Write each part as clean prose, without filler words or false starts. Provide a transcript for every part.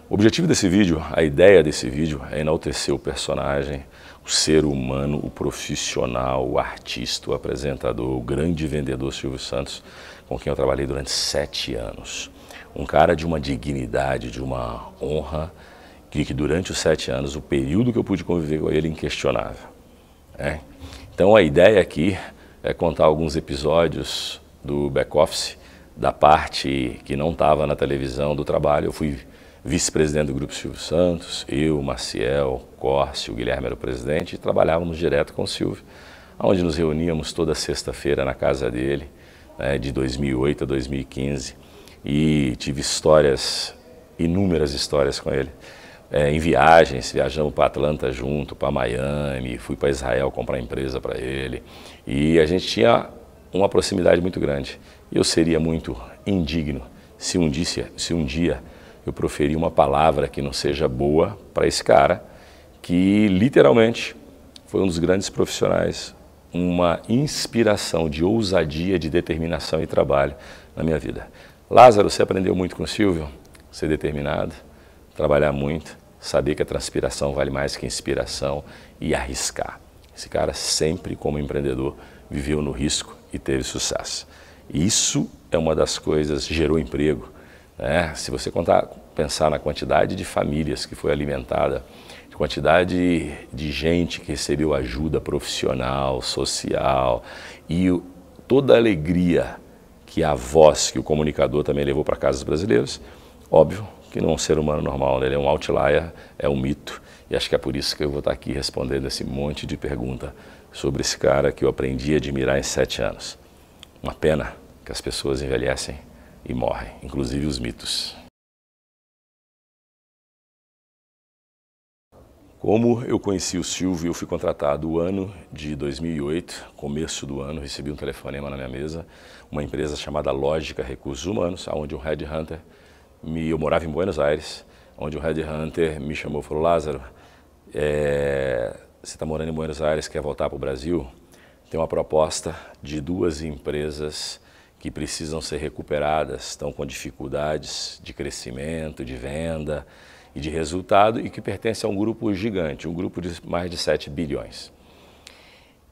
O objetivo desse vídeo, a ideia desse vídeo é enaltecer o personagem, o ser humano, o profissional, o artista, o apresentador, o grande vendedor Silvio Santos, com quem eu trabalhei durante 7 anos. Um cara de uma dignidade, de uma honra, que durante os 7 anos, o período que eu pude conviver com ele, inquestionável. Então a ideia aqui é contar alguns episódios do back-office, da parte que não estava na televisão do trabalho. Eu fui vice-presidente do Grupo Silvio Santos, eu, Maciel, Corsi, o Guilherme era o presidente, e trabalhávamos direto com o Silvio, onde nos reuníamos toda sexta-feira na casa dele, de 2008 a 2015, e tive histórias, inúmeras histórias com ele. Em viagens, viajamos para Atlanta junto, para Miami, fui para Israel comprar empresa para ele, e a gente tinha uma proximidade muito grande. Eu seria muito indigno se um dia eu proferir uma palavra que não seja boa para esse cara, que literalmente foi um dos grandes profissionais, uma inspiração de ousadia, de determinação e trabalho na minha vida. Lázaro, você aprendeu muito com o Silvio, ser determinado, trabalhar muito, saber que a transpiração vale mais que a inspiração e arriscar. Esse cara sempre, como empreendedor, viveu no risco e teve sucesso. Isso é uma das coisas, gerou emprego. Se você pensar na quantidade de famílias que foi alimentada, de quantidade de gente que recebeu ajuda profissional, social e toda a alegria que a voz, que o comunicador também levou para casa dos brasileiros, óbvio que não é um ser humano normal, ele é um outlier, é um mito, e acho que é por isso que eu vou estar aqui respondendo esse monte de pergunta sobre esse cara que eu aprendi a admirar em 7 anos. Uma pena que as pessoas envelhecem e morrem, inclusive os mitos. Como eu conheci o Silvio, eu fui contratado no ano de 2008, começo do ano, recebi um telefonema na minha mesa, uma empresa chamada Lógica Recursos Humanos, onde um headhunter, eu morava em Buenos Aires, onde um headhunter me chamou e falou: Lázaro, você está morando em Buenos Aires, quer voltar para o Brasil? Tem uma proposta de 2 empresas que precisam ser recuperadas, estão com dificuldades de crescimento, de venda e de resultado, e que pertence a um grupo gigante, um grupo de mais de 7 bilhões.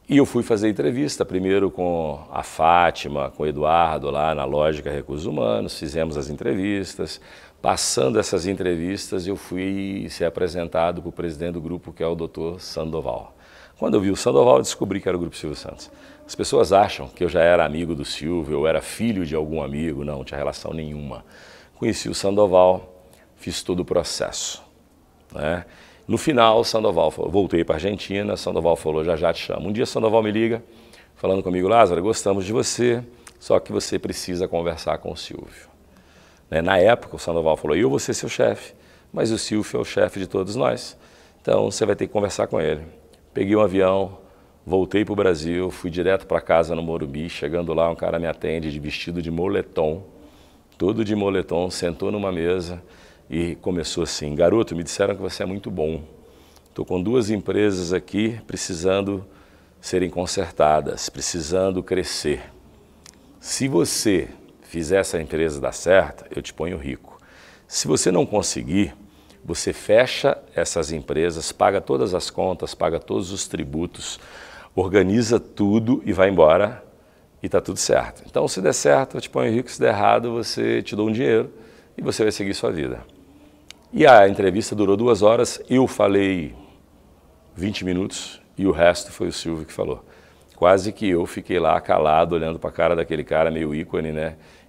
E eu fui fazer entrevista, primeiro com a Fátima, com o Eduardo, lá na Lógica Recursos Humanos, fizemos as entrevistas. Passando essas entrevistas, eu fui ser apresentado para o presidente do grupo, que é o Dr. Sandoval. Quando eu vi o Sandoval, eu descobri que era o Grupo Silvio Santos. As pessoas acham que eu já era amigo do Silvio, eu era filho de algum amigo, não tinha relação nenhuma. Conheci o Sandoval, fiz todo o processo. No final, o Sandoval falou, voltei para a Argentina, o Sandoval falou: já te chamo. Um dia o Sandoval me liga, falando comigo: Lázaro, gostamos de você, só que você precisa conversar com o Silvio. Na época, o Sandoval falou: eu vou ser seu chefe, mas o Silvio é o chefe de todos nós, então você vai ter que conversar com ele. Peguei um avião, voltei para o Brasil, fui direto para casa no Morumbi. Chegando lá, um cara me atende de vestido de moletom, todo de moletom, sentou numa mesa e começou assim: garoto, me disseram que você é muito bom. Estou com 2 empresas aqui precisando serem consertadas, precisando crescer. Se você fizer essa empresa dar certo, eu te ponho rico. Se você não conseguir, você fecha essas empresas, paga todas as contas, paga todos os tributos, organiza tudo e vai embora e está tudo certo. Então, se der certo, eu te ponho rico; se der errado, você te dou um dinheiro e você vai seguir sua vida. E a entrevista durou 2 horas, eu falei 20 minutos e o resto foi o Silvio que falou. Quase que eu fiquei lá calado, olhando para a cara daquele cara meio ícone,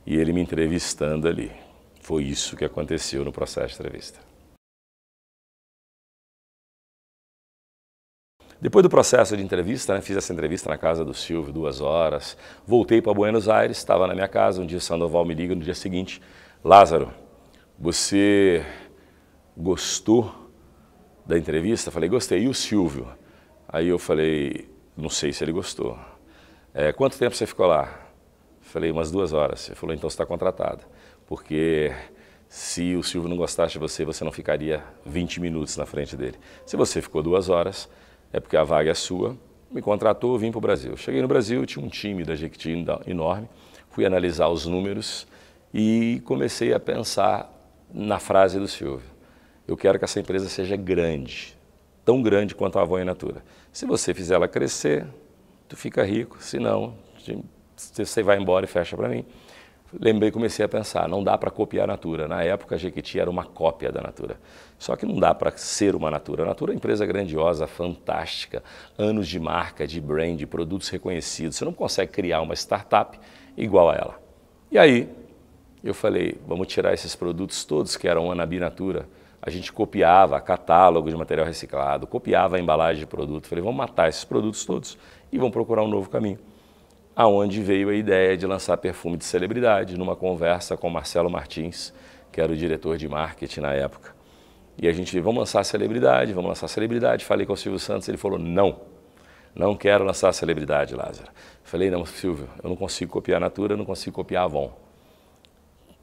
e ele me entrevistando ali. Foi isso que aconteceu no processo de entrevista. Depois do processo de entrevista, fiz essa entrevista na casa do Silvio, 2 horas, voltei para Buenos Aires, estava na minha casa, um dia o Sandoval me liga no dia seguinte: Lázaro, você gostou da entrevista? Falei: gostei. E o Silvio? Aí eu falei: não sei se ele gostou. Quanto tempo você ficou lá? Falei: umas 2 horas. Ele falou: então você está contratado, porque se o Silvio não gostasse de você, você não ficaria 20 minutos na frente dele. Se você ficou 2 horas, é porque a vaga é sua. Me contratou, vim para o Brasil. Cheguei no Brasil, tinha um time da Jequiti enorme, fui analisar os números e comecei a pensar na frase do Silvio. eu quero que essa empresa seja grande, tão grande quanto a Avon e Natura. Se você fizer ela crescer, tu fica rico, se não, você vai embora e fecha para mim. Lembrei, comecei a pensar, não dá para copiar a Natura. Na época, a Jequiti era uma cópia da Natura. Só que não dá para ser uma Natura. A Natura é uma empresa grandiosa, fantástica, anos de marca, de brand, produtos reconhecidos. Você não consegue criar uma startup igual a ela. E aí, eu falei, vamos tirar esses produtos todos que eram Anabi Natura. A gente copiava catálogo de material reciclado, copiava a embalagem de produto. Falei, vamos matar esses produtos todos e vamos procurar um novo caminho. Aonde veio a ideia de lançar perfume de celebridade, numa conversa com Marcelo Martins, que era o diretor de marketing na época. E a gente, vamos lançar celebridade, vamos lançar celebridade. Falei com o Silvio Santos, ele falou, não quero lançar celebridade, Lázaro. Falei, não, Silvio, eu não consigo copiar a Natura, eu não consigo copiar a Avon.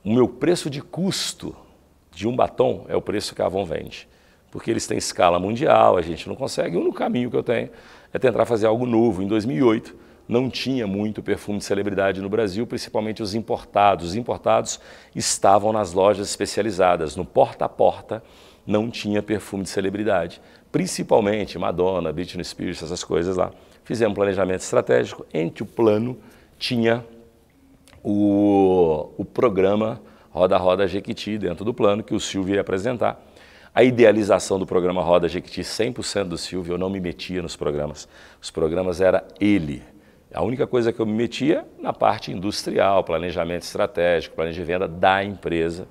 O meu preço de custo de um batom é o preço que a Avon vende. Porque eles têm escala mundial, a gente não consegue. O único caminho que eu tenho é tentar fazer algo novo. Em 2008, não tinha muito perfume de celebridade no Brasil, principalmente os importados. Os importados estavam nas lojas especializadas. No porta a porta não tinha perfume de celebridade. Principalmente Madonna, Britney Spears, essas coisas lá. Fizemos um planejamento estratégico. Entre o plano tinha o programa Roda Roda Jequiti dentro do plano que o Silvio ia apresentar. A idealização do programa Roda Jequiti, 100% do Silvio, eu não me metia nos programas. Os programas era ele. A única coisa que eu me metia na parte industrial, planejamento estratégico, planejamento de venda da empresa,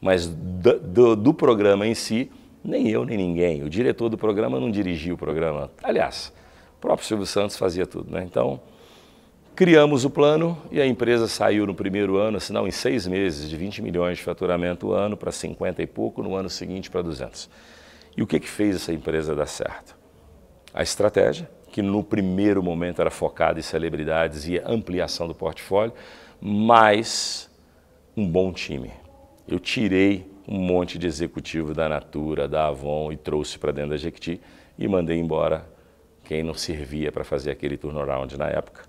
mas do programa em si, nem eu nem ninguém. O diretor do programa não dirigia o programa. Aliás, o próprio Silvio Santos fazia tudo, né? Então, criamos o plano e a empresa saiu no primeiro ano, se não em 6 meses, de 20 milhões de faturamento o ano para 50 e pouco, no ano seguinte para 200. E o que fez essa empresa dar certo? A estratégia, que no primeiro momento era focada em celebridades e ampliação do portfólio, mas um bom time. Eu tirei um monte de executivo da Natura, da Avon e trouxe para dentro da Jequiti e mandei embora quem não servia para fazer aquele turnaround na época.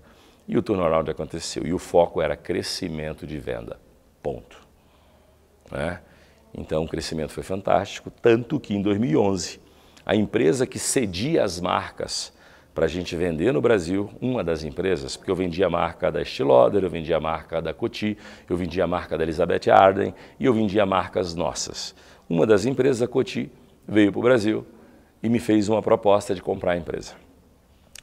E o turnaround aconteceu. E o foco era crescimento de venda. Ponto. Né? Então o crescimento foi fantástico, tanto que em 2011, a empresa que cedia as marcas para a gente vender no Brasil, uma das empresas, porque eu vendia a marca da Estée Lauder, eu vendia a marca da Coty, eu vendia a marca da Elizabeth Arden e eu vendia marcas nossas. Uma das empresas, a Coty, veio para o Brasil e me fez uma proposta de comprar a empresa.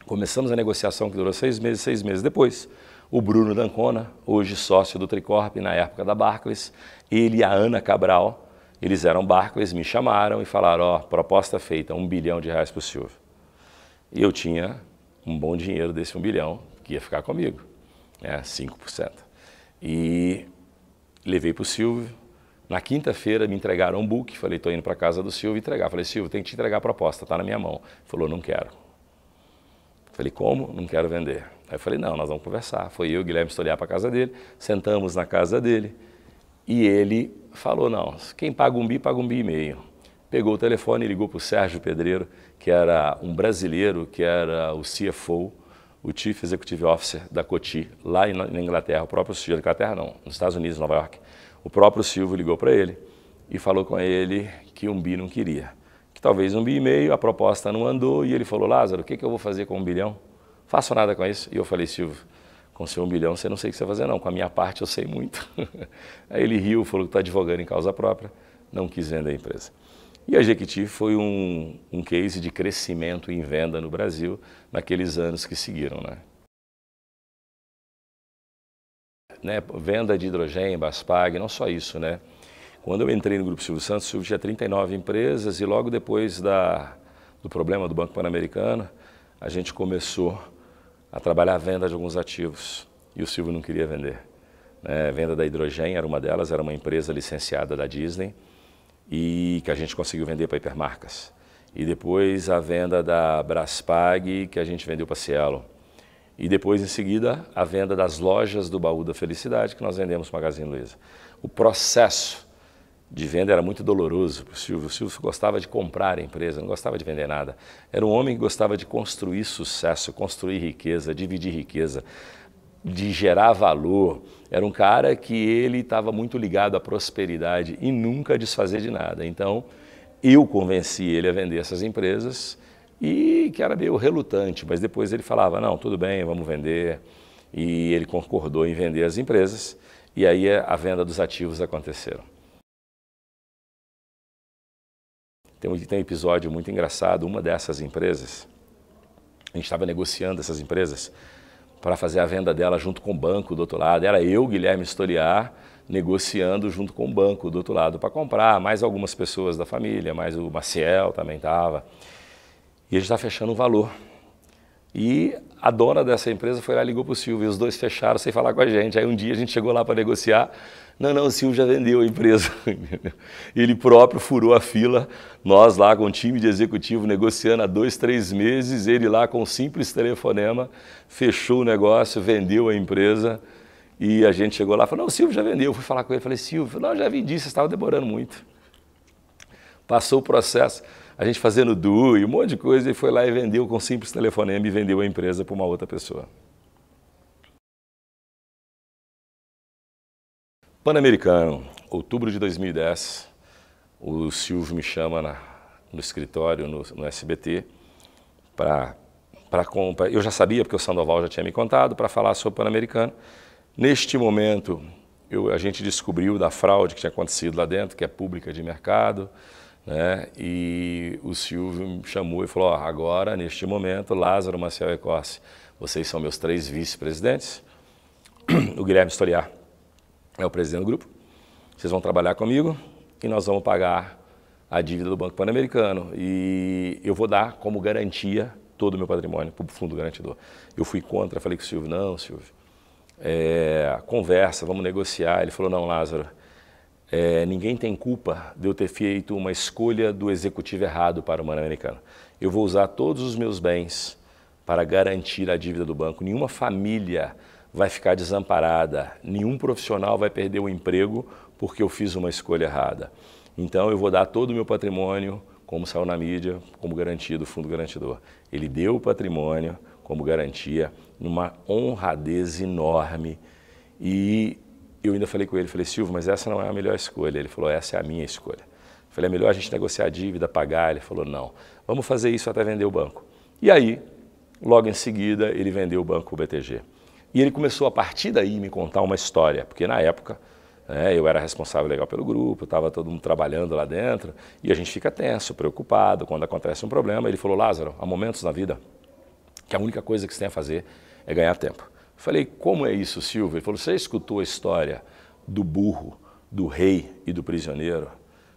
Começamos a negociação que durou 6 meses. 6 meses depois, o Bruno D'Ancona, hoje sócio do Tricorp, na época da Barclays, ele e a Ana Cabral, eles eram Barclays, me chamaram e falaram, ó, proposta feita, R$1 bilhão para o Silvio. E eu tinha um bom dinheiro desse 1 bilhão que ia ficar comigo, né, 5%. E levei para o Silvio. Na quinta-feira me entregaram um book, falei, estou indo para a casa do Silvio entregar. Falei, Silvio, tem que te entregar a proposta, está na minha mão. Ele falou, não quero. Falei, como? Não quero vender. Aí eu falei, não, nós vamos conversar. Foi eu e o Guilherme Stoliar para a casa dele, sentamos na casa dele e ele falou, não, quem paga 1 bi, paga 1,5 bi. Pegou o telefone e ligou para o Sérgio Pedreiro, que era um brasileiro, que era o CFO, o Chief Executive Officer da Coty, lá na Inglaterra, o próprio Silvio, na Inglaterra não, nos Estados Unidos, Nova York. O próprio Silvio ligou para ele e falou com ele que 1 bi não queria. Que talvez 1,5 bi, a proposta não andou, e ele falou, Lázaro, o que eu vou fazer com 1 bilhão? Faço nada com isso. E eu falei, Silvio, com seu 1 bilhão você não sei o que você vai fazer não, com a minha parte eu sei muito. Aí ele riu, falou que está advogando em causa própria, não quis vender a empresa. E a Jequiti foi um case de crescimento em venda no Brasil naqueles anos que seguiram, né? Venda de hidrogênio, Baspag, não só isso, né? Quando eu entrei no Grupo Silvio Santos, o Silvio tinha 39 empresas e logo depois do problema do Banco Pan-Americano, a gente começou a trabalhar a venda de alguns ativos e o Silvio não queria vender. Né? A venda da hidrogênio era uma delas, era uma empresa licenciada da Disney, e que a gente conseguiu vender para hipermarcas. E depois a venda da Braspag, que a gente vendeu para Cielo. E depois, em seguida, a venda das lojas do Baú da Felicidade, que nós vendemos para o Magazine Luiza. O processo de venda era muito doloroso para o Silvio. O Silvio gostava de comprar a empresa, não gostava de vender nada. Era um homem que gostava de construir sucesso, construir riqueza, dividir riqueza, de gerar valor. Era um cara que ele estava muito ligado à prosperidade e nunca a desfazer de nada. Então, Eu convenci ele a vender essas empresas e que era meio relutante, mas depois ele falava, não, tudo bem, vamos vender. E ele concordou em vender as empresas e aí a venda dos ativos aconteceram. Tem um episódio muito engraçado, uma dessas empresas, a gente estava negociando essas empresas para fazer a venda dela junto com o banco do outro lado. Era eu, Guilherme Stoliar, negociando junto com o banco do outro lado para comprar, mais algumas pessoas da família, mais o Maciel também estava. E a gente está fechando um valor. E a dona dessa empresa foi lá e ligou para o Silvio, e os dois fecharam sem falar com a gente. Aí um dia a gente chegou lá para negociar, não, o Silvio já vendeu a empresa. Ele próprio furou a fila, nós lá com o time de executivo negociando há 2, 3 meses, ele lá com um simples telefonema, fechou o negócio, vendeu a empresa, e a gente chegou lá e falou, não, o Silvio já vendeu. Eu fui falar com ele, falei, Silvio, não, já vendi, você estava demorando muito. Passou o processo, a gente fazendo DU e um monte de coisa, ele foi lá e vendeu com um simples telefonema e vendeu a empresa para uma outra pessoa. Pan-Americano, outubro de 2010, o Silvio me chama no escritório, no SBT, para compra. Eu já sabia, porque o Sandoval já tinha me contado, para falar sobre o Pan-Americano. Neste momento, a gente descobriu da fraude que tinha acontecido lá dentro, que é pública de mercado, né? E o Silvio me chamou e falou, ó, agora, neste momento, Lázaro, Maciel e Corsi, vocês são meus 3 vice-presidentes, o Guilherme Stoliar é o presidente do grupo, vocês vão trabalhar comigo e nós vamos pagar a dívida do Banco Pan-Americano e eu vou dar como garantia todo o meu patrimônio para o fundo garantidor. Eu fui contra, falei com o Silvio, não, Silvio, conversa, vamos negociar. Ele falou, não, Lázaro, ninguém tem culpa de eu ter feito uma escolha do executivo errado para o Pan-Americano. Eu vou usar todos os meus bens para garantir a dívida do banco. Nenhuma família vai ficar desamparada, nenhum profissional vai perder o emprego porque eu fiz uma escolha errada. Então eu vou dar todo o meu patrimônio, como saiu na mídia, como garantia do fundo garantidor. Ele deu o patrimônio como garantia, numa honradez enorme. E eu ainda falei com ele, falei, Silvio, mas essa não é a melhor escolha. Ele falou, essa é a minha escolha. Eu falei, é melhor a gente negociar a dívida, pagar. Ele falou, não, vamos fazer isso até vender o banco. E aí, logo em seguida, ele vendeu o banco, o BTG. E ele começou, a partir daí, me contar uma história, porque na época, eu era responsável legal pelo grupo, estava todo mundo trabalhando lá dentro, e a gente fica tenso, preocupado quando acontece um problema. Ele falou, Lázaro, há momentos na vida que a única coisa que você tem a fazer é ganhar tempo. Eu falei, como é isso, Silvio? Ele falou, você escutou a história do burro, do rei e do prisioneiro? Eu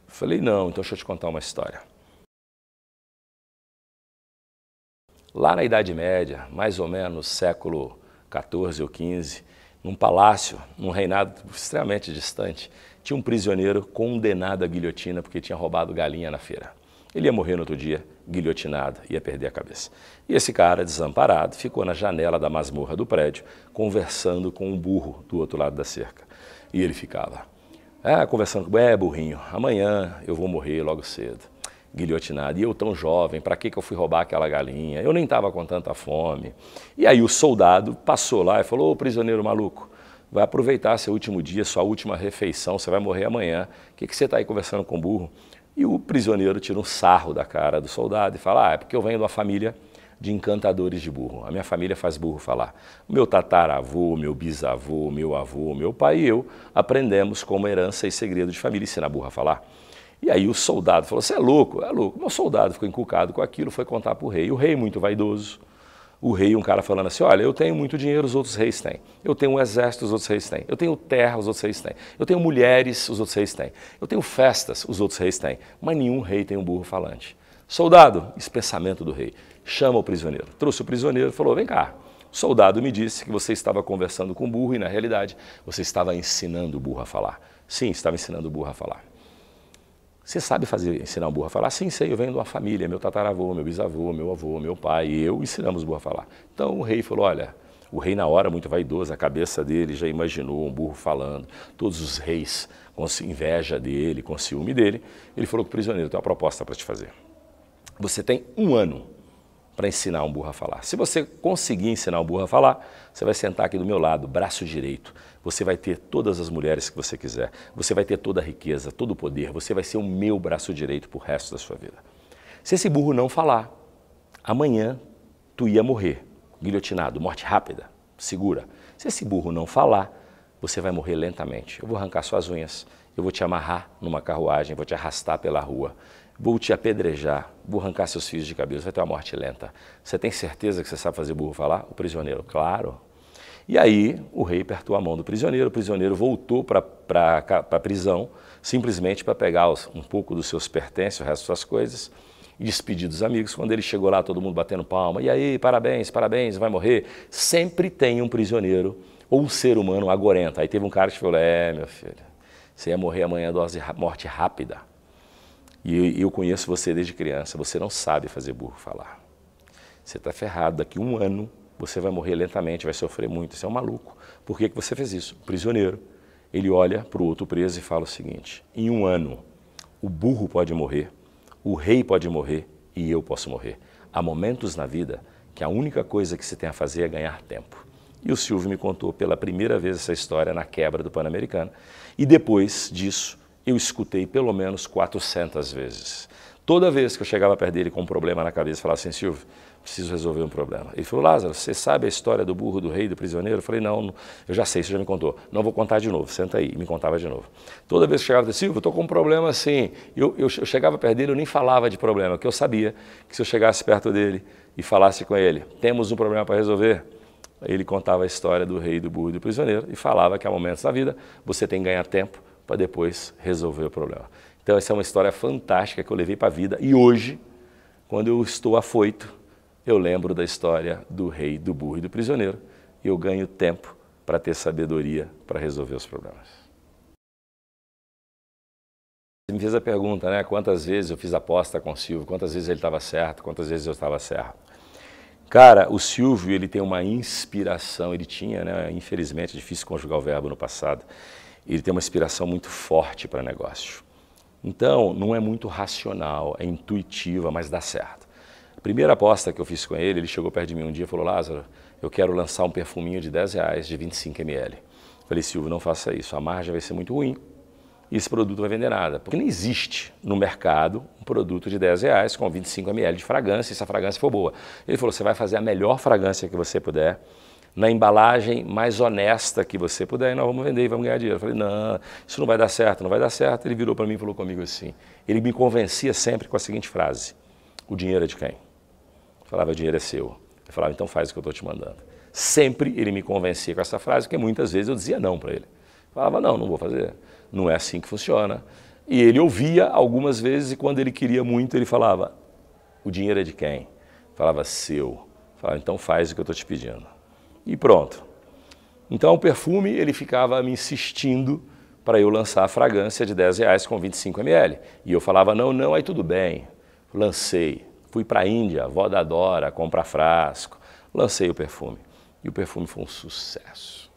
falei, não, então deixa eu te contar uma história. Lá na Idade Média, mais ou menos século 14 ou 15, num palácio, num reinado extremamente distante, tinha um prisioneiro condenado à guilhotina porque tinha roubado galinha na feira. Ele ia morrer no outro dia, guilhotinado, ia perder a cabeça. E esse cara, desamparado, ficou na janela da masmorra do prédio, conversando com um burro do outro lado da cerca. E ele ficava, conversando com burrinho, amanhã eu vou morrer logo cedo, guilhotinado. E eu tão jovem, para que eu fui roubar aquela galinha? Eu nem estava com tanta fome. E aí o soldado passou lá e falou, ô prisioneiro maluco, vai aproveitar seu último dia, sua última refeição, você vai morrer amanhã. O que você está aí conversando com o burro? E o prisioneiro tira um sarro da cara do soldado e fala, é porque eu venho de uma família de encantadores de burro. A minha família faz burro falar. O meu tataravô, meu bisavô, meu avô, meu pai e eu aprendemos como herança e segredo de família ensinar burro a falar. E aí o soldado falou, você é louco? É louco. Meu soldado ficou encucado com aquilo, foi contar para o rei. O rei, muito vaidoso, o rei, um cara falando assim, olha, eu tenho muito dinheiro, os outros reis têm. Eu tenho um exército, os outros reis têm. Eu tenho terra, os outros reis têm. Eu tenho mulheres, os outros reis têm. Eu tenho festas, os outros reis têm. Mas nenhum rei tem um burro falante. Soldado, esse pensamento do rei, chama o prisioneiro. Trouxe o prisioneiro e falou, vem cá. O soldado me disse que você estava conversando com o burro e, na realidade, você estava ensinando o burro a falar. Sim, estava ensinando o burro a falar. Você sabe ensinar um burro a falar? Sim, sei, eu venho de uma família, meu tataravô, meu bisavô, meu avô, meu pai e eu ensinamos o burro a falar. Então o rei falou, olha, o rei na hora, muito vaidoso, a cabeça dele já imaginou um burro falando, todos os reis com inveja dele, com ciúme dele, ele falou com o prisioneiro, tem uma proposta para te fazer. Você tem 1 ano para ensinar um burro a falar. Se você conseguir ensinar um burro a falar, você vai sentar aqui do meu lado, braço direito. Você vai ter todas as mulheres que você quiser. Você vai ter toda a riqueza, todo o poder. Você vai ser o meu braço direito pro resto da sua vida. Se esse burro não falar, amanhã tu ia morrer, guilhotinado, morte rápida, segura. Se esse burro não falar, você vai morrer lentamente. Eu vou arrancar suas unhas, eu vou te amarrar numa carruagem, vou te arrastar pela rua, vou te apedrejar, vou arrancar seus fios de cabelo, você vai ter uma morte lenta. Você tem certeza que você sabe fazer burro falar? O prisioneiro, claro. E aí o rei apertou a mão do prisioneiro, o prisioneiro voltou para a prisão, simplesmente para pegar um pouco dos seus pertences, o resto das suas coisas, e despedir dos amigos. Quando ele chegou lá, todo mundo batendo palma, e aí, parabéns, parabéns, vai morrer. Sempre tem um prisioneiro ou um ser humano agorento. Aí teve um cara que falou, meu filho, você ia morrer amanhã de morte rápida. E eu conheço você desde criança, você não sabe fazer burro falar. Você está ferrado, daqui a 1 ano você vai morrer lentamente, vai sofrer muito, você é um maluco. Por que você fez isso? O prisioneiro, ele olha para o outro preso e fala o seguinte, em 1 ano, o burro pode morrer, o rei pode morrer e eu posso morrer. Há momentos na vida que a única coisa que você tem a fazer é ganhar tempo. E o Silvio me contou pela primeira vez essa história na quebra do Pan-Americano. E depois disso, eu escutei pelo menos 400 vezes. Toda vez que eu chegava perto dele com um problema na cabeça, eu falava assim, Silvio, preciso resolver um problema. Ele falou, Lázaro, você sabe a história do burro, do rei, do prisioneiro? Eu falei, não, eu já sei, você já me contou. Não vou contar de novo, senta aí. E me contava de novo. Toda vez que chegava, eu disse, Silvio, eu estou com um problema assim. Eu chegava perto dele, eu nem falava de problema, porque eu sabia que se eu chegasse perto dele e falasse com ele, temos um problema para resolver, ele contava a história do rei, do burro e do prisioneiro e falava que há momentos na vida você tem que ganhar tempo para depois resolver o problema. Então essa é uma história fantástica que eu levei para a vida e hoje, quando eu estou afoito, eu lembro da história do rei, do burro e do prisioneiro e eu ganho tempo para ter sabedoria para resolver os problemas. Você me fez a pergunta, né? Quantas vezes eu fiz aposta com o Silvio, quantas vezes ele estava certo, quantas vezes eu estava certo. Cara, o Silvio, ele tem uma inspiração, ele tinha, né? Infelizmente, é difícil conjugar o verbo no passado, ele tem uma inspiração muito forte para negócio. Então, não é muito racional, é intuitiva, mas dá certo. A primeira aposta que eu fiz com ele, ele chegou perto de mim um dia e falou, Lázaro, eu quero lançar um perfuminho de R$10 de 25 ml. Falei, Silvio, não faça isso, a margem vai ser muito ruim e esse produto não vai vender nada. Porque não existe no mercado um produto de R$10 com 25 ml de fragrância, se a fragrância for boa. Ele falou, você vai fazer a melhor fragrância que você puder, na embalagem mais honesta que você puder, e nós vamos vender e vamos ganhar dinheiro. Eu falei, não, isso não vai dar certo, não vai dar certo. Ele virou para mim e falou comigo assim, ele me convencia sempre com a seguinte frase, o dinheiro é de quem? Eu falava, o dinheiro é seu. Eu falava, então faz o que eu estou te mandando. Sempre ele me convencia com essa frase, porque muitas vezes eu dizia não para ele. Eu falava, não vou fazer, não é assim que funciona. E ele ouvia algumas vezes e quando ele queria muito, ele falava, o dinheiro é de quem? Eu falava, seu. Eu falava, então faz o que eu estou te pedindo. E pronto. Então o perfume, ele ficava me insistindo para eu lançar a fragrância de R$10 com 25 ml. E eu falava, não, aí tudo bem. Lancei. Fui para a Índia, avó da Dora, comprar frasco. Lancei o perfume. E o perfume foi um sucesso.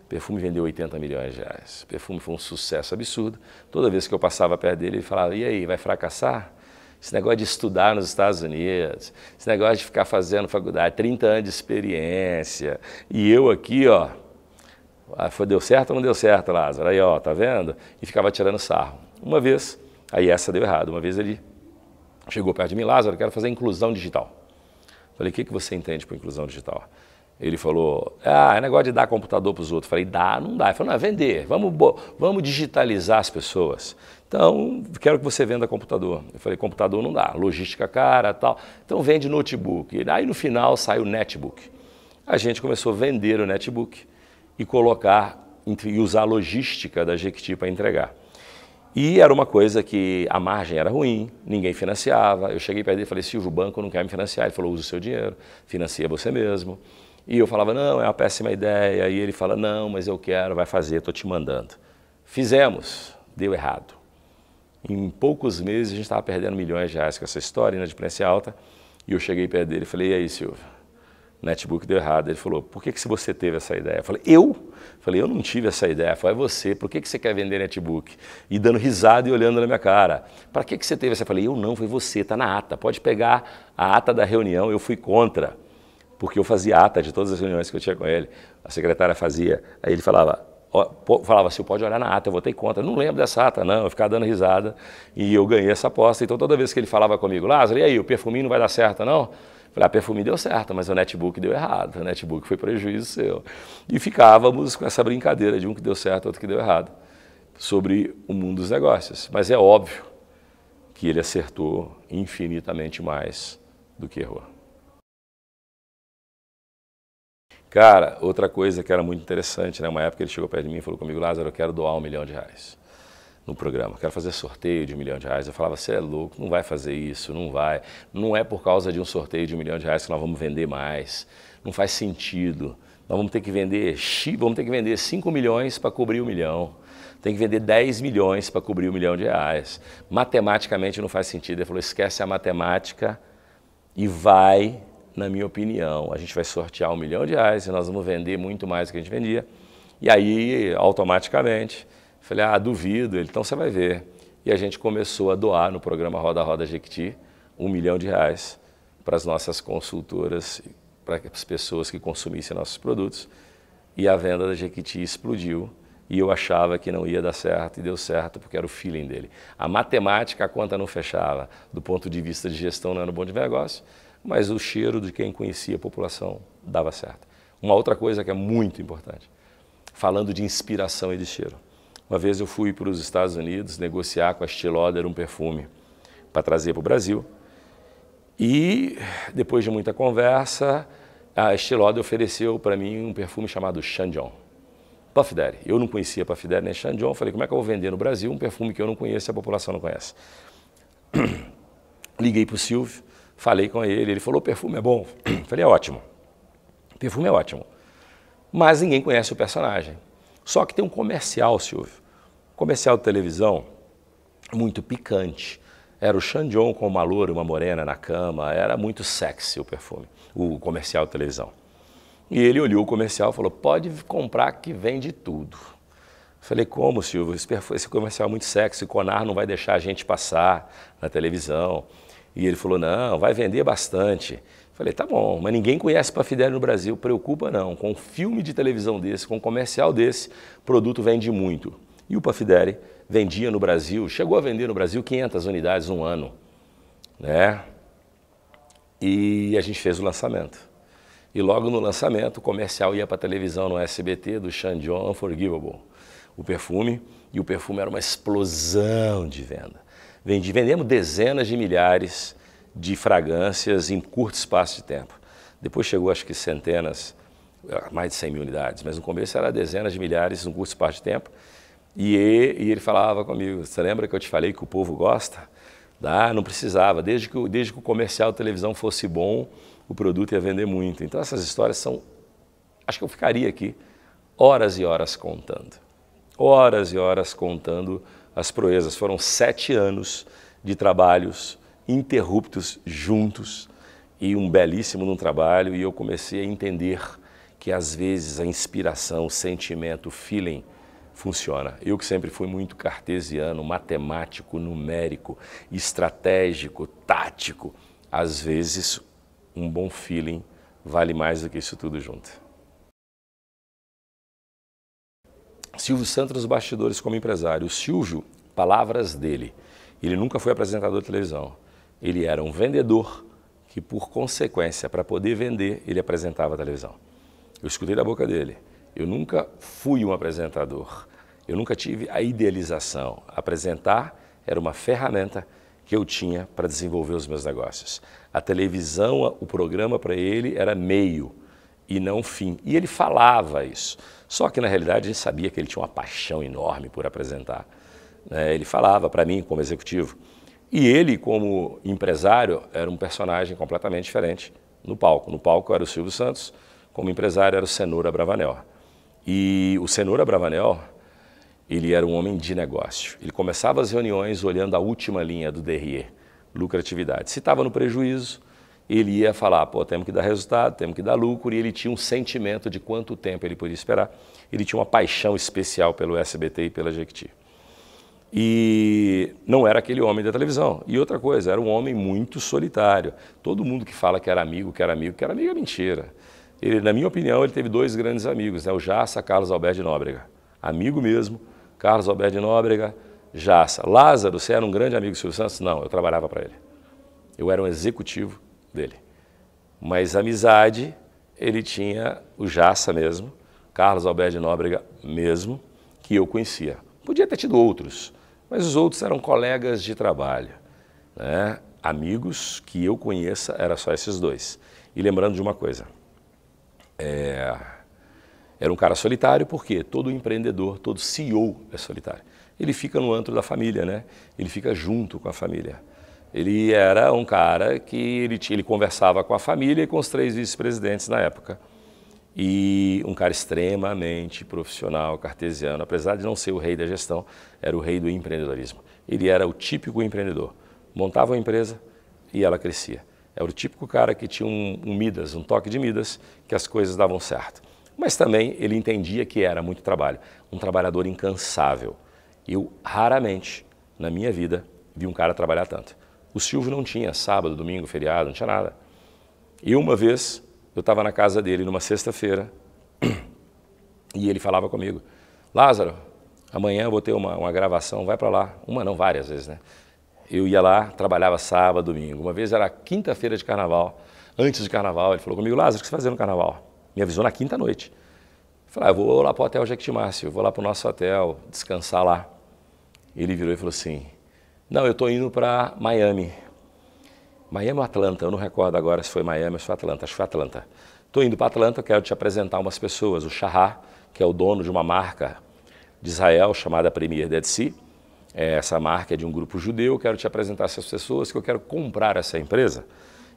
O perfume vendeu 80 milhões de reais. O perfume foi um sucesso absurdo. Toda vez que eu passava perto dele, ele falava, e aí, vai fracassar? Esse negócio de estudar nos Estados Unidos, esse negócio de ficar fazendo faculdade, 30 anos de experiência. E eu aqui, ó, deu certo ou não deu certo, Lázaro? Aí, ó, tá vendo? E ficava tirando sarro. Uma vez, aí essa deu errado, uma vez ele chegou perto de mim, Lázaro, eu quero fazer inclusão digital. Falei, o que você entende por inclusão digital? Ele falou, é negócio de dar computador para os outros. Falei, não dá. Ele falou, não, é vender, vamos digitalizar as pessoas. Então, quero que você venda computador. Eu falei, computador não dá, logística cara, tal. Então, vende notebook. Aí, no final, saiu o netbook. A gente começou a vender o netbook e colocar, e usar a logística da Jequiti para entregar. E era uma coisa que a margem era ruim, ninguém financiava. Eu cheguei para ele e falei, Silvio, o banco não quer me financiar. Ele falou, usa o seu dinheiro, financia você mesmo. E eu falava, não, é uma péssima ideia. E ele fala, não, mas eu quero, vai fazer, estou te mandando. Fizemos, deu errado. Em poucos meses a gente estava perdendo milhões de reais com essa história, inadimplência alta. E eu cheguei perto dele e falei, e aí, Silvio, netbook deu errado. Ele falou, por que se você teve essa ideia? Eu falei, eu? Falei, eu não tive essa ideia. Foi você. Por que você quer vender netbook? E dando risada e olhando na minha cara. Para que você teve essa? Eu falei, eu não, foi você, está na ata. Pode pegar a ata da reunião, eu fui contra. Porque eu fazia ata de todas as reuniões que eu tinha com ele. A secretária fazia. Aí ele falava assim, pode olhar na ata, eu votei contra. Eu não lembro dessa ata, não. Eu ficava dando risada e eu ganhei essa aposta. Então toda vez que ele falava comigo, Lázaro, e aí, o perfuminho não vai dar certo, não? Eu falei, a perfuminho deu certo, mas o netbook deu errado. O netbook foi prejuízo seu. E ficávamos com essa brincadeira de um que deu certo, outro que deu errado, sobre o mundo dos negócios. Mas é óbvio que ele acertou infinitamente mais do que errou. Cara, outra coisa que era muito interessante, né? Uma época ele chegou perto de mim e falou comigo, Lázaro, eu quero doar R$1 milhão no programa, quero fazer sorteio de R$1 milhão. Eu falava, você é louco, não vai fazer isso, não vai. Não é por causa de um sorteio de R$1 milhão que nós vamos vender mais, não faz sentido. Nós vamos ter que vender 5 milhões para cobrir R$1 milhão. Tem que vender 10 milhões para cobrir R$1 milhão. Matematicamente não faz sentido. Ele falou, esquece a matemática e vai... Na minha opinião, a gente vai sortear R$1 milhão e nós vamos vender muito mais do que a gente vendia. E aí, automaticamente, falei, duvido. Ele, então você vai ver. E a gente começou a doar no programa Roda Roda Jequiti R$1 milhão para as nossas consultoras, para as pessoas que consumissem nossos produtos. E a venda da Jequiti explodiu. E eu achava que não ia dar certo e deu certo porque era o feeling dele. A matemática, a conta não fechava. Do ponto de vista de gestão, não era um bom de negócio. Mas o cheiro de quem conhecia a população dava certo. Uma outra coisa que é muito importante, falando de inspiração e de cheiro. Uma vez eu fui para os Estados Unidos negociar com a Estée Lauder um perfume para trazer para o Brasil. E depois de muita conversa, a Estée Lauder ofereceu para mim um perfume chamado Chandon. Puff Daddy. Eu não conhecia Puff Daddy nem Chandon. Falei, como é que eu vou vender no Brasil um perfume que eu não conheço e a população não conhece? Liguei para o Silvio. Falei com ele, ele falou, o perfume é bom. Falei, é ótimo. O perfume é ótimo. Mas ninguém conhece o personagem. Só que tem um comercial, Silvio. Comercial de televisão muito picante. Era o Chandon com uma loura, uma morena na cama. Era muito sexy o perfume, o comercial de televisão. E ele olhou o comercial e falou, pode comprar que vende tudo. Falei, como, Silvio? Esse comercial é muito sexy, o Conar não vai deixar a gente passar na televisão. E ele falou, não, vai vender bastante. Falei, tá bom, mas ninguém conhece Puff Daddy no Brasil, preocupa não. Com um filme de televisão desse, com um comercial desse, o produto vende muito. E o Puff Daddy vendia no Brasil, chegou a vender no Brasil 500 unidades no ano. Né? E a gente fez o lançamento. E logo no lançamento, o comercial ia para a televisão no SBT do Chandon Unforgivable, o perfume, e o perfume era uma explosão de venda. Vendemos dezenas de milhares de fragrâncias em curto espaço de tempo. Depois chegou, acho que centenas, mais de 100 mil unidades, mas no começo era dezenas de milhares em curto espaço de tempo. E ele falava comigo, você lembra que eu te falei que o povo gosta? Não precisava, desde que o comercial de televisão fosse bom, o produto ia vender muito. Então essas histórias são, acho que eu ficaria aqui horas e horas contando. Horas e horas contando as proezas. Foram 7 anos de trabalhos interruptos juntos e um belíssimo trabalho, e eu comecei a entender que às vezes a inspiração, o sentimento, o feeling funciona. Eu que sempre fui muito cartesiano, matemático, numérico, estratégico, tático, às vezes um bom feeling vale mais do que isso tudo junto. Silvio Santos nos bastidores como empresário. O Silvio, palavras dele, ele nunca foi apresentador de televisão. Ele era um vendedor que, por consequência, para poder vender, ele apresentava a televisão. Eu escutei da boca dele. Eu nunca fui um apresentador. Eu nunca tive a idealização. Apresentar era uma ferramenta que eu tinha para desenvolver os meus negócios. A televisão, o programa para ele era meio e não fim. E ele falava isso. Só que, na realidade, a gente sabia que ele tinha uma paixão enorme por apresentar. Ele falava para mim, como executivo. E ele, como empresário, era um personagem completamente diferente no palco. No palco era o Silvio Santos, como empresário era o Cenoura Bravanel. E o Cenoura Bravanel, ele era um homem de negócio. Ele começava as reuniões olhando a última linha do DRE, lucratividade. Se estava no prejuízo, ele ia falar, pô, temos que dar resultado, temos que dar lucro, e ele tinha um sentimento de quanto tempo ele podia esperar. Ele tinha uma paixão especial pelo SBT e pela Jequiti. E não era aquele homem da televisão. E outra coisa, era um homem muito solitário. Todo mundo que fala que era amigo, é mentira. Ele, na minha opinião, ele teve dois grandes amigos, né? O Jassa, Carlos Alberto de Nóbrega. Amigo mesmo, Carlos Alberto de Nóbrega, Jassa. Lázaro, você era um grande amigo do Silvio Santos? Não, eu trabalhava para ele. Eu era um executivo dele. Mas amizade, ele tinha o Jassa mesmo, Carlos Alberto de Nóbrega mesmo, que eu conhecia. Podia ter tido outros, mas os outros eram colegas de trabalho, né? Amigos que eu conheça, era só esses dois. E lembrando de uma coisa, era um cara solitário porque todo empreendedor, todo CEO é solitário. Ele fica no antro da família, né? Ele fica junto com a família. Ele era um cara que ele conversava com a família e com os 3 vice-presidentes na época. E um cara extremamente profissional, cartesiano, apesar de não ser o rei da gestão, era o rei do empreendedorismo. Ele era o típico empreendedor. Montava uma empresa e ela crescia. Era o típico cara que tinha um Midas, um toque de Midas, que as coisas davam certo. Mas também ele entendia que era muito trabalho, um trabalhador incansável. Eu raramente, na minha vida, vi um cara trabalhar tanto. O Silvio não tinha sábado, domingo, feriado, não tinha nada. E uma vez, eu estava na casa dele numa sexta-feira e ele falava comigo, Lázaro, amanhã eu vou ter uma gravação, vai para lá. Uma não, várias vezes, né? Eu ia lá, trabalhava sábado, domingo. Uma vez era quinta-feira de carnaval, antes de carnaval, ele falou comigo, Lázaro, o que você fazia no carnaval? Me avisou na quinta noite. Eu falei, eu vou lá para o Hotel Jequiti Márcio, eu vou lá para o nosso hotel, descansar lá. Ele virou e falou assim, não, eu estou indo para Miami. Miami ou Atlanta, eu não recordo agora se foi Miami ou se foi Atlanta, acho que foi Atlanta. Estou indo para Atlanta, eu quero te apresentar umas pessoas, o Shahar, que é o dono de uma marca de Israel chamada Premier Dead Sea. Essa marca é de um grupo judeu, eu quero te apresentar essas pessoas, que eu quero comprar essa empresa.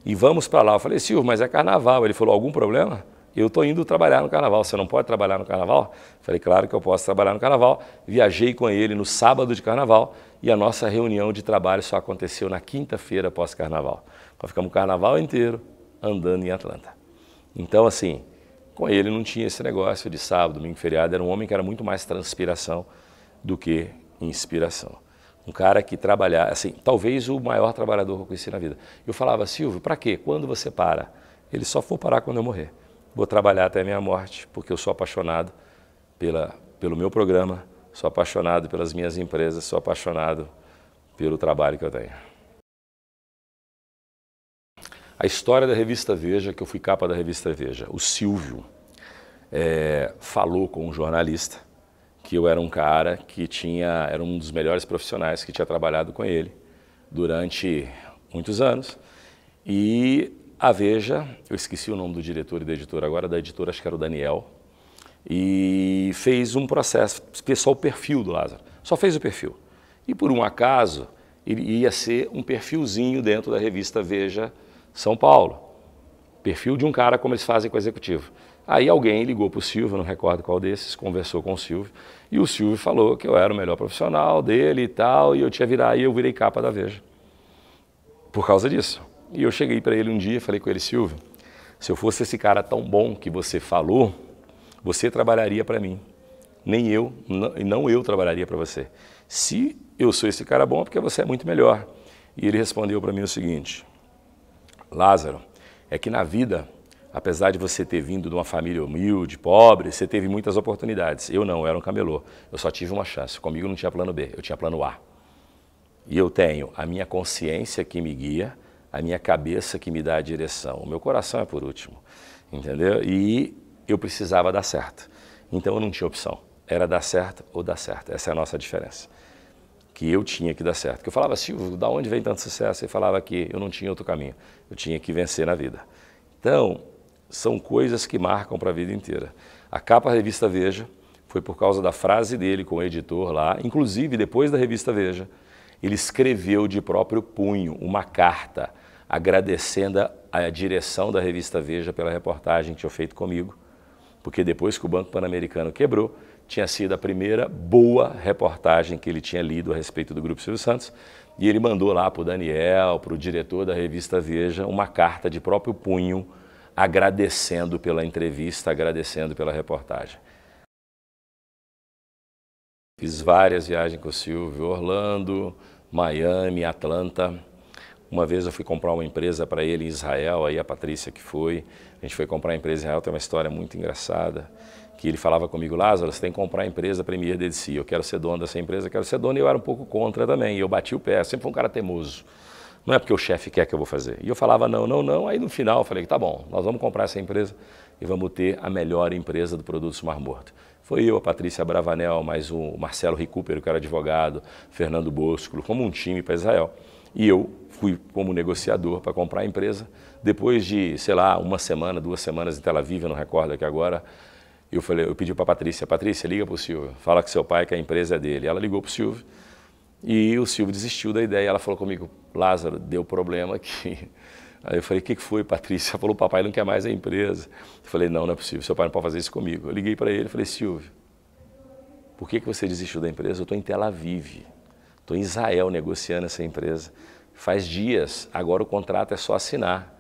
E vamos para lá. Eu falei, Silvio, mas é carnaval. Ele falou, algum problema? Eu estou indo trabalhar no carnaval, você não pode trabalhar no carnaval? Falei, claro que eu posso trabalhar no carnaval. Viajei com ele no sábado de carnaval e a nossa reunião de trabalho só aconteceu na quinta-feira pós-carnaval. Nós ficamos o carnaval inteiro andando em Atlanta. Então, assim, com ele não tinha esse negócio de sábado, domingo, feriado. Era um homem que era muito mais transpiração do que inspiração. Um cara que trabalhava, assim, talvez o maior trabalhador que eu conheci na vida. Eu falava, Silvio, para quê? Quando você para? Ele só for parar quando eu morrer. Vou trabalhar até a minha morte, porque eu sou apaixonado pelo meu programa, sou apaixonado pelas minhas empresas, sou apaixonado pelo trabalho que eu tenho. A história da revista Veja, que eu fui capa da revista Veja, o Silvio falou com um jornalista que eu era um cara que era um dos melhores profissionais que tinha trabalhado com ele durante muitos anos. E a Veja, eu esqueci o nome do diretor e da editora agora, da editora acho que era o Daniel, e fez um processo, fez só o perfil do Lázaro, só fez o perfil. E por um acaso, ele ia ser um perfilzinho dentro da revista Veja São Paulo, perfil de um cara como eles fazem com o executivo. Aí alguém ligou para o Silvio, não recordo qual desses, conversou com o Silvio, e o Silvio falou que eu era o melhor profissional dele e tal, e eu eu virei capa da Veja, por causa disso. E eu cheguei para ele um dia e falei com ele, Silvio, se eu fosse esse cara tão bom que você falou, você trabalharia para mim. Nem eu, não eu trabalharia para você. Se eu sou esse cara bom, é porque você é muito melhor. E ele respondeu para mim o seguinte, Lázaro, é que na vida, apesar de você ter vindo de uma família humilde, pobre, você teve muitas oportunidades. Eu não, eu era um camelô. Eu só tive uma chance. Comigo não tinha plano B, eu tinha plano A. E eu tenho a minha consciência que me guia, a minha cabeça que me dá a direção. O meu coração é por último, entendeu? E eu precisava dar certo. Então eu não tinha opção. Era dar certo ou dar certo. Essa é a nossa diferença. Que eu tinha que dar certo. Que eu falava, Silvio, da onde vem tanto sucesso? Ele falava que eu não tinha outro caminho. Eu tinha que vencer na vida. Então, são coisas que marcam para a vida inteira. A capa da revista Veja foi por causa da frase dele com o editor lá. Inclusive, depois da revista Veja, ele escreveu de próprio punho uma carta agradecendo a direção da revista Veja pela reportagem que tinha feito comigo, porque depois que o Banco Pan-Americano quebrou, tinha sido a primeira boa reportagem que ele tinha lido a respeito do Grupo Silvio Santos. E ele mandou lá para o Daniel, para o diretor da revista Veja, uma carta de próprio punho, agradecendo pela entrevista, agradecendo pela reportagem. Fiz várias viagens com o Silvio, Orlando, Miami, Atlanta. Uma vez eu fui comprar uma empresa para ele em Israel, aí a Patrícia que foi. A gente foi comprar a empresa em Israel, tem uma história muito engraçada, que ele falava comigo, Lázaro, você tem que comprar a empresa Premier DDC, eu quero ser dono dessa empresa, eu quero ser dono, e eu era um pouco contra também, e eu bati o pé, sempre fui um cara teimoso. Não é porque o chefe quer que eu vou fazer. E eu falava não, não, não, aí no final eu falei, tá bom, nós vamos comprar essa empresa e vamos ter a melhor empresa do Produtos Mar Morto. Foi eu, a Patrícia Bravanel, mais o Marcelo Recupero, que era advogado, Fernando Bosco, como um time para Israel. E eu fui como negociador para comprar a empresa. Depois de, sei lá, uma semana, 2 semanas em Tel Aviv, eu não recordo aqui agora, eu pedi para a Patrícia, liga para o Silvio, fala com seu pai que a empresa é dele. Ela ligou para o Silvio e o Silvio desistiu da ideia. Ela falou comigo, Lázaro, deu problema aqui. Aí eu falei, o que foi, Patrícia? Ela falou, o papai não quer mais a empresa. Eu falei, não, não é possível, seu pai não pode fazer isso comigo. Eu liguei para ele e falei, Silvio, por que você desistiu da empresa? Eu estou em Tel Aviv, estou em Israel negociando essa empresa. Faz dias, agora o contrato é só assinar.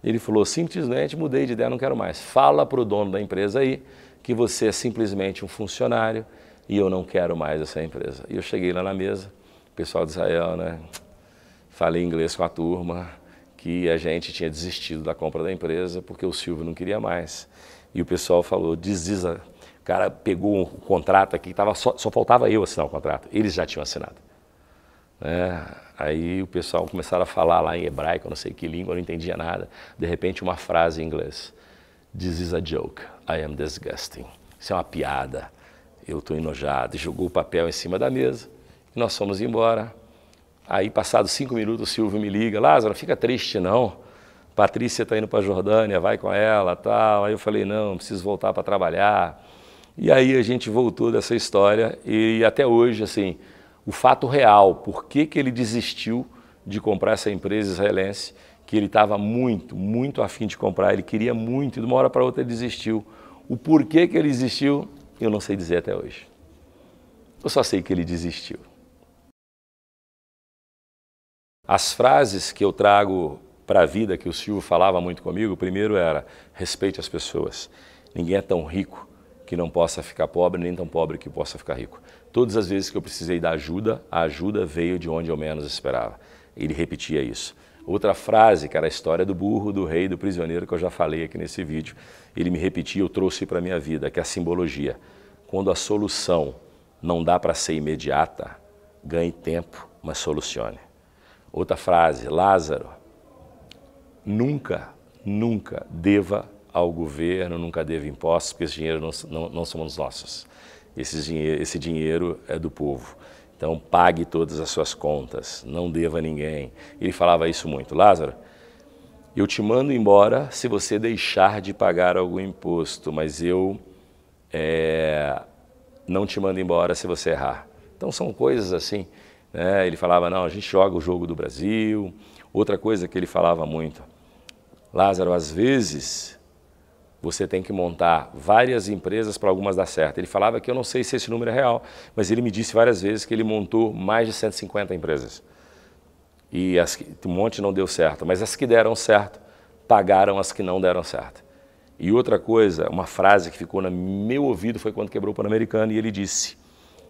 Ele falou, simplesmente mudei de ideia, não quero mais. Fala para o dono da empresa aí que você é simplesmente um funcionário e eu não quero mais essa empresa. E eu cheguei lá na mesa, o pessoal de Israel, né? Falei inglês com a turma, que a gente tinha desistido da compra da empresa porque o Silvio não queria mais. E o pessoal falou, o cara pegou um contrato aqui, só faltava eu assinar o contrato, eles já tinham assinado. Aí o pessoal começaram a falar lá em hebraico, eu não sei que língua, eu não entendia nada. De repente uma frase em inglês, this is a joke, I am disgusting. Isso é uma piada, eu estou enojado. E jogou o papel em cima da mesa e nós fomos embora. Aí passados 5 minutos o Silvio me liga, Lázaro, não fica triste não, Patrícia está indo para a Jordânia, vai com ela, tal. Aí eu falei, não, preciso voltar para trabalhar. E aí a gente voltou dessa história e até hoje, assim, o fato real, por que ele desistiu de comprar essa empresa israelense, que ele estava muito, muito afim de comprar, ele queria muito, e de uma hora para outra ele desistiu. O porquê que ele desistiu, eu não sei dizer até hoje. Eu só sei que ele desistiu. As frases que eu trago para a vida, que o Silvio falava muito comigo, o primeiro era, respeite as pessoas. Ninguém é tão rico que não possa ficar pobre, nem tão pobre que possa ficar rico. Todas as vezes que eu precisei da ajuda, a ajuda veio de onde eu menos esperava. Ele repetia isso. Outra frase, que era a história do burro, do rei, do prisioneiro, que eu já falei aqui nesse vídeo, ele me repetia, eu trouxe para a minha vida, que é a simbologia. Quando a solução não dá para ser imediata, ganhe tempo, mas solucione. Outra frase, Lázaro, nunca deva ao governo, nunca deva impostos, porque esse dinheiro não somos nossos. Esse dinheiro é do povo. Então pague todas as suas contas, não deva a ninguém. Ele falava isso muito. Lázaro, eu te mando embora se você deixar de pagar algum imposto, mas eu não te mando embora se você errar. Então são coisas assim. Né? Ele falava, não, a gente joga o jogo do Brasil. Outra coisa que ele falava muito, Lázaro, às vezes você tem que montar várias empresas para algumas dar certo. Ele falava que eu não sei se esse número é real, mas ele me disse várias vezes que ele montou mais de 150 empresas. E um monte não deu certo, mas as que deram certo, pagaram as que não deram certo. E outra coisa, uma frase que ficou no meu ouvido foi quando quebrou o Pan-Americano e ele disse,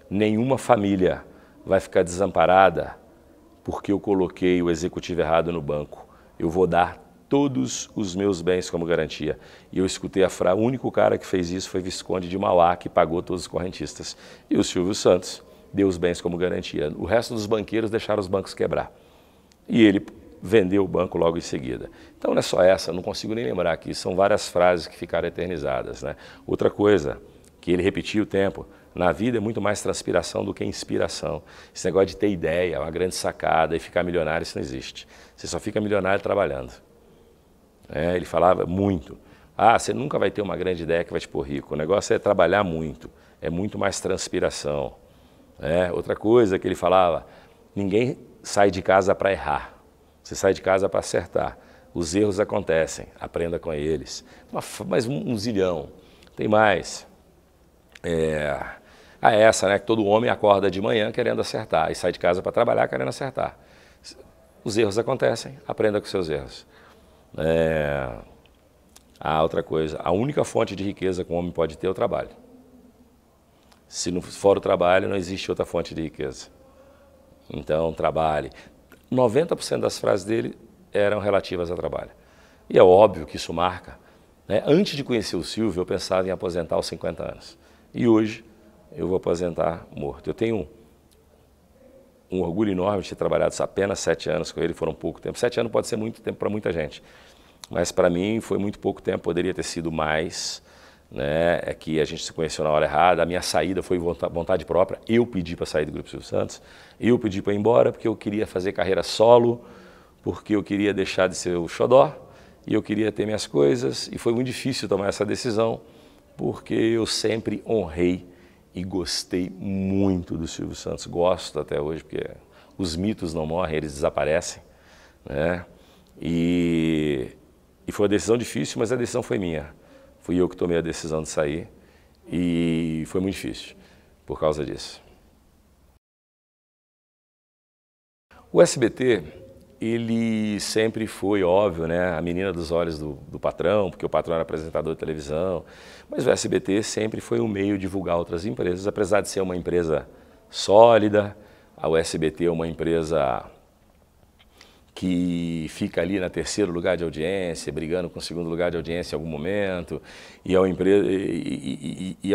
nenhuma família vai ficar desamparada porque eu coloquei o executivo errado no banco. Eu vou dar todos os meus bens como garantia. E eu escutei a frase, o único cara que fez isso foi Visconde de Mauá, que pagou todos os correntistas. E o Silvio Santos deu os bens como garantia. O resto dos banqueiros deixaram os bancos quebrar. E ele vendeu o banco logo em seguida. Então não é só essa, não consigo nem lembrar aqui, são várias frases que ficaram eternizadas. Né? Outra coisa, que ele repetia o tempo, na vida é muito mais transpiração do que inspiração. Esse negócio de ter ideia, uma grande sacada e ficar milionário, isso não existe. Você só fica milionário trabalhando. Ele falava muito, você nunca vai ter uma grande ideia que vai te pôr rico, o negócio é trabalhar muito, é muito mais transpiração. Outra coisa que ele falava, ninguém sai de casa para errar, você sai de casa para acertar, os erros acontecem, aprenda com eles. Mas um zilhão, tem mais. essa, né, que todo homem acorda de manhã querendo acertar e sai de casa para trabalhar querendo acertar. Os erros acontecem, aprenda com seus erros. Outra coisa, a única fonte de riqueza que um homem pode ter é o trabalho. Se não for o trabalho, não existe outra fonte de riqueza. Então, trabalhe. 90% das frases dele eram relativas ao trabalho. E é óbvio que isso marca. Né? Antes de conhecer o Silvio, eu pensava em aposentar aos 50 anos. E hoje, eu vou aposentar morto. Eu tenho um orgulho enorme de ter trabalhado apenas 7 anos com ele, foram pouco tempo. 7 anos pode ser muito tempo para muita gente. Mas para mim foi muito pouco tempo, poderia ter sido mais. Né? É que a gente se conheceu na hora errada, a minha saída foi vontade própria, eu pedi para sair do Grupo Silvio Santos, eu pedi para ir embora porque eu queria fazer carreira solo, porque eu queria deixar de ser o xodó, e eu queria ter minhas coisas, e foi muito difícil tomar essa decisão, porque eu sempre honrei e gostei muito do Silvio Santos, gosto até hoje, porque os mitos não morrem, eles desaparecem, né? E foi uma decisão difícil, mas a decisão foi minha. Fui eu que tomei a decisão de sair e foi muito difícil por causa disso. O SBT, ele sempre foi, óbvio, né, a menina dos olhos do patrão, porque o patrão era apresentador de televisão, mas o SBT sempre foi um meio de divulgar outras empresas, apesar de ser uma empresa sólida, o SBT é uma empresa que fica ali na terceiro lugar de audiência, brigando com o segundo lugar de audiência em algum momento, e é uma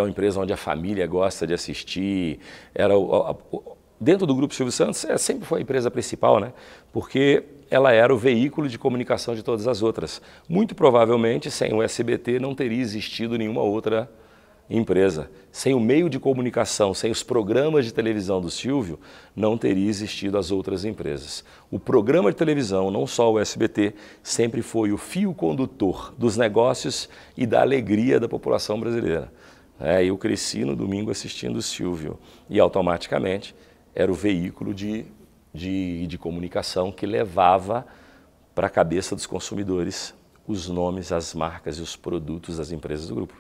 empresa onde a família gosta de assistir. Dentro do Grupo Silvio Santos, sempre foi a empresa principal, né? Porque ela era o veículo de comunicação de todas as outras. Muito provavelmente, sem o SBT, não teria existido nenhuma outra empresa. Sem o meio de comunicação, sem os programas de televisão do Silvio, não teria existido as outras empresas. O programa de televisão, não só o SBT, sempre foi o fio condutor dos negócios e da alegria da população brasileira. Eu cresci no domingo assistindo o Silvio e automaticamente era o veículo de comunicação que levava para a cabeça dos consumidores os nomes, as marcas e os produtos das empresas do grupo.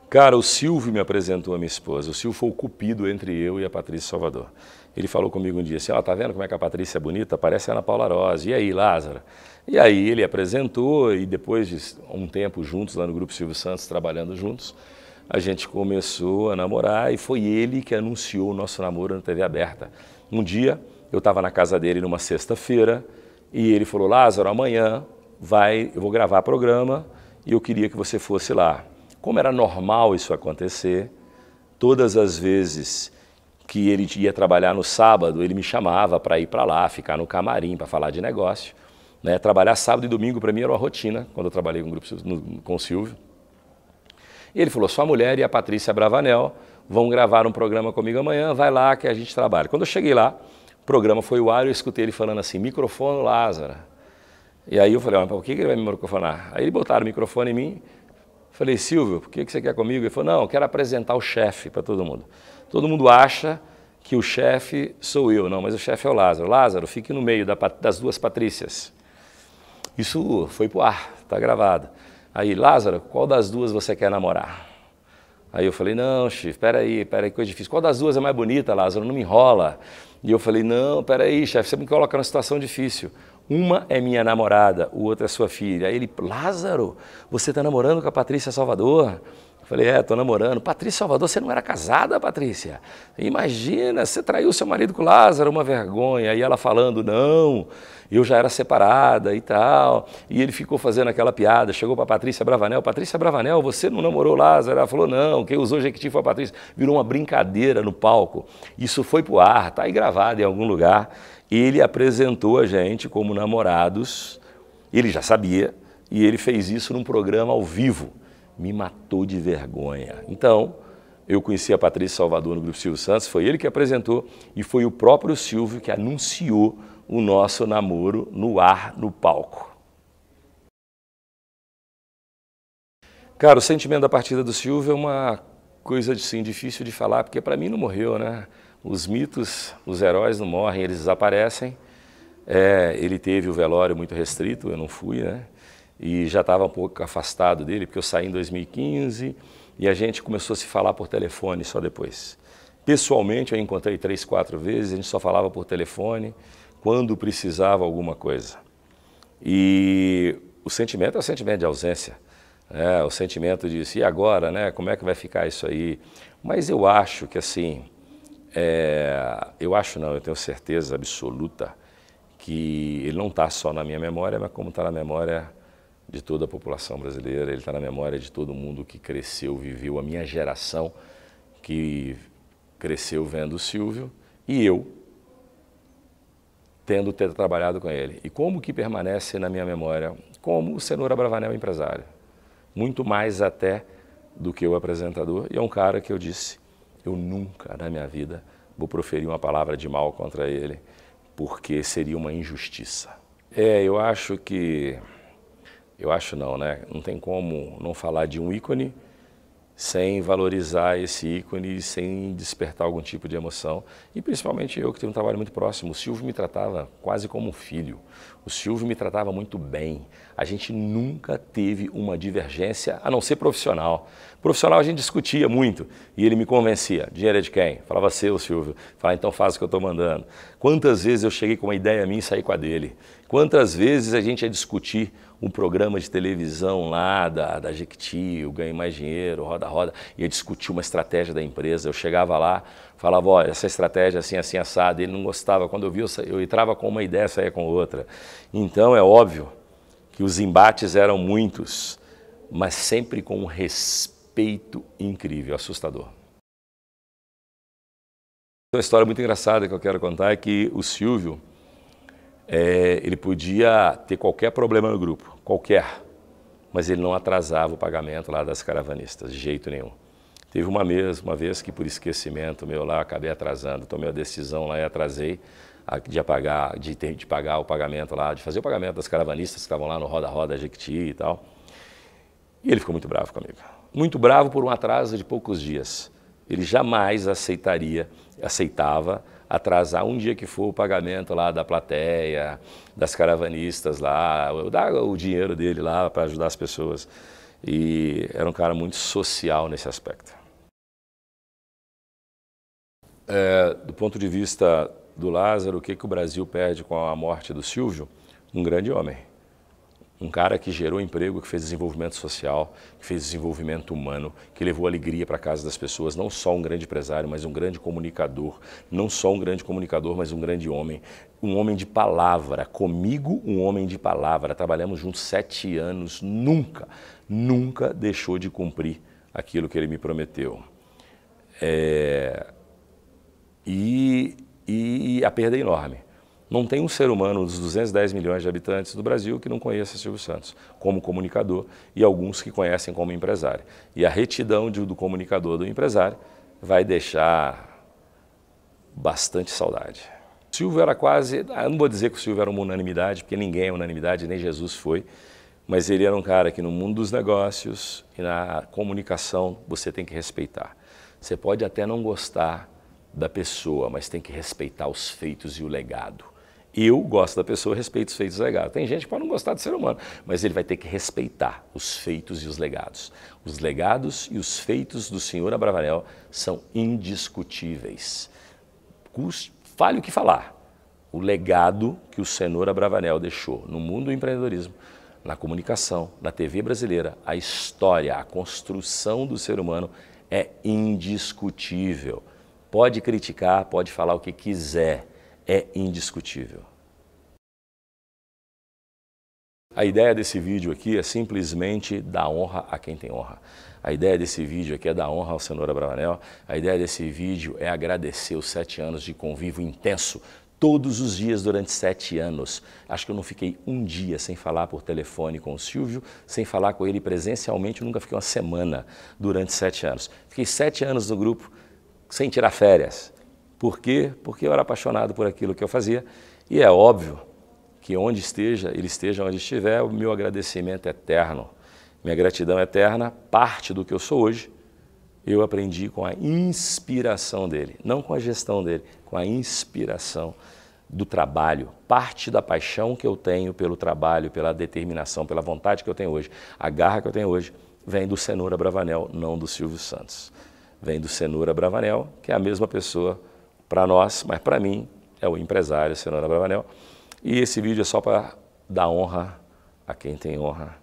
Cara, o Silvio me apresentou a minha esposa. O Silvio foi o cupido entre eu e a Patrícia Salvador. Ele falou comigo um dia assim, tá vendo como é que a Patrícia é bonita? Parece a Ana Paula Rose. E aí, Lázaro? E aí ele apresentou e depois de um tempo juntos lá no Grupo Silvio Santos, trabalhando juntos, a gente começou a namorar e foi ele que anunciou o nosso namoro na TV aberta. Um dia, eu estava na casa dele numa sexta-feira e ele falou, Lázaro, amanhã eu vou gravar programa e eu queria que você fosse lá. Como era normal isso acontecer, todas as vezes que ele ia trabalhar no sábado, ele me chamava para ir para lá, ficar no camarim para falar de negócio. Né? Trabalhar sábado e domingo para mim era uma rotina, quando eu trabalhei com o Silvio. E ele falou, sua mulher e a Patrícia Bravanel vão gravar um programa comigo amanhã, vai lá que a gente trabalha. Quando eu cheguei lá, o programa foi ao ar e eu escutei ele falando assim, microfone Lázaro. E aí eu falei, mas por que ele vai me microfonar? Aí ele botaram o microfone em mim. Falei, Silvio, por que você quer comigo? Ele falou, não, eu quero apresentar o chefe para todo mundo. Todo mundo acha que o chefe sou eu, não, mas o chefe é o Lázaro. Lázaro, fique no meio das duas Patrícias. Isso foi pro ar, está gravado. Aí, Lázaro, qual das duas você quer namorar? Aí eu falei, não, chefe, espera aí, coisa difícil. Qual das duas é mais bonita, Lázaro? Não me enrola. E eu falei, não, espera aí, chefe, você me coloca numa situação difícil. Uma é minha namorada, o outro é sua filha. Aí ele, Lázaro, você está namorando com a Patrícia Salvador? Eu falei, estou namorando. Patrícia Salvador, você não era casada, Patrícia? Imagina, você traiu seu marido com o Lázaro, uma vergonha. E ela falando, não, eu já era separada e tal. E ele ficou fazendo aquela piada, chegou para a Patrícia Bravanel, você não namorou o Lázaro? Ela falou, não, quem usou Jequiti foi a Patrícia. Virou uma brincadeira no palco. Isso foi para o ar, está aí gravado em algum lugar. Ele apresentou a gente como namorados, ele já sabia, e ele fez isso num programa ao vivo. Me matou de vergonha. Então, eu conheci a Patrícia Salvador no Grupo Silvio Santos, foi ele que apresentou, e foi o próprio Silvio que anunciou o nosso namoro no ar, no palco. Cara, o sentimento da partida do Silvio é uma coisa assim, difícil de falar, porque para mim não morreu, né? Os mitos, os heróis não morrem, eles desaparecem. Ele teve o velório muito restrito, eu não fui, né? E já estava um pouco afastado dele, porque eu saí em 2015 e a gente começou a se falar por telefone só depois. Pessoalmente eu encontrei 3, 4 vezes, a gente só falava por telefone quando precisava alguma coisa. E o sentimento é o sentimento de ausência, né? O sentimento de, e agora, né? Como é que vai ficar isso aí? Mas eu acho que assim, eu tenho certeza absoluta que ele não está só na minha memória, mas como está na memória de toda a população brasileira, ele está na memória de todo mundo que cresceu, viveu, a minha geração que cresceu vendo o Silvio e eu tendo trabalhado com ele. E como que permanece na minha memória? Como o Cenoura Bravanel empresário. Muito mais até do que o apresentador. E é um cara que eu disse, eu nunca na minha vida vou proferir uma palavra de mal contra ele, porque seria uma injustiça. Eu acho não, né? Não tem como não falar de um ícone sem valorizar esse ícone, sem despertar algum tipo de emoção. E principalmente eu, que tenho um trabalho muito próximo. O Silvio me tratava quase como um filho. O Silvio me tratava muito bem. A gente nunca teve uma divergência, a não ser profissional. Profissional a gente discutia muito e ele me convencia. Dinheiro é de quem? Falava seu, Silvio. Falava, então faz o que eu estou mandando. Quantas vezes eu cheguei com uma ideia minha e saí com a dele? Quantas vezes a gente ia discutir um programa de televisão lá da Jequiti, o Ganhe Mais Dinheiro, Roda Roda, ia discutir uma estratégia da empresa. Eu chegava lá, falava, olha, essa estratégia assim, assim, assada. Ele não gostava. Quando eu vi, eu entrava com uma ideia, saía com outra. Então é óbvio que os embates eram muitos, mas sempre com um respeito incrível, assustador. Uma história muito engraçada que eu quero contar é que o Silvio, ele podia ter qualquer problema no grupo, qualquer, mas ele não atrasava o pagamento lá das caravanistas, de jeito nenhum. Teve uma vez que por esquecimento meu lá, acabei atrasando, tomei a decisão lá e atrasei de pagar o pagamento lá, de fazer o pagamento das caravanistas que estavam lá no Roda Roda, Jequiti e tal. E ele ficou muito bravo comigo. Muito bravo por um atraso de poucos dias. Ele jamais aceitava atrasar um dia que for o pagamento lá da plateia, das caravanistas lá, dar o dinheiro dele lá para ajudar as pessoas. E era um cara muito social nesse aspecto. Do ponto de vista do Lázaro, o que o Brasil perde com a morte do Silvio? Um grande homem. Um cara que gerou emprego, que fez desenvolvimento social, que fez desenvolvimento humano, que levou alegria para a casa das pessoas, não só um grande empresário, mas um grande comunicador, não só um grande comunicador, mas um grande homem, um homem de palavra, comigo um homem de palavra, trabalhamos juntos 7 anos, nunca deixou de cumprir aquilo que ele me prometeu. E a perda é enorme. Não tem um ser humano dos 210 milhões de habitantes do Brasil que não conheça Silvio Santos como comunicador e alguns que conhecem como empresário. E a retidão do comunicador do empresário vai deixar bastante saudade. O Silvio era quase, eu não vou dizer que o Silvio era uma unanimidade, porque ninguém é unanimidade, nem Jesus foi, mas ele era um cara que no mundo dos negócios e na comunicação você tem que respeitar. Você pode até não gostar da pessoa, mas tem que respeitar os feitos e o legado. Eu gosto da pessoa, respeito os feitos e o legado. Tem gente que pode não gostar do ser humano, mas ele vai ter que respeitar os feitos e os legados. Os legados e os feitos do senhor Abravanel são indiscutíveis. Fale o que falar. O legado que o senhor Abravanel deixou no mundo do empreendedorismo, na comunicação, na TV brasileira, a história, a construção do ser humano é indiscutível. Pode criticar, pode falar o que quiser, é indiscutível. A ideia desse vídeo aqui é simplesmente dar honra a quem tem honra. A ideia desse vídeo aqui é dar honra ao senhor Abravanel. A ideia desse vídeo é agradecer os 7 anos de convívio intenso, todos os dias durante 7 anos. Acho que eu não fiquei um dia sem falar por telefone com o Silvio, sem falar com ele presencialmente, eu nunca fiquei uma semana durante 7 anos. Fiquei 7 anos no grupo, sem tirar férias. Por quê? Porque eu era apaixonado por aquilo que eu fazia e é óbvio que onde esteja, ele esteja onde estiver, o meu agradecimento é eterno. Minha gratidão é eterna, parte do que eu sou hoje, eu aprendi com a inspiração dele, não com a gestão dele, com a inspiração do trabalho, parte da paixão que eu tenho pelo trabalho, pela determinação, pela vontade que eu tenho hoje, a garra que eu tenho hoje, vem do Cenoura Bravanel, não do Silvio Santos. Vem do Cenoura Bravanel, que é a mesma pessoa para nós, mas para mim é o empresário Cenoura Bravanel. E esse vídeo é só para dar honra a quem tem honra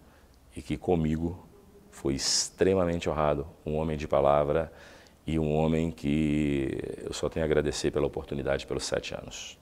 e que comigo foi extremamente honrado, um homem de palavra e um homem que eu só tenho a agradecer pela oportunidade pelos 7 anos.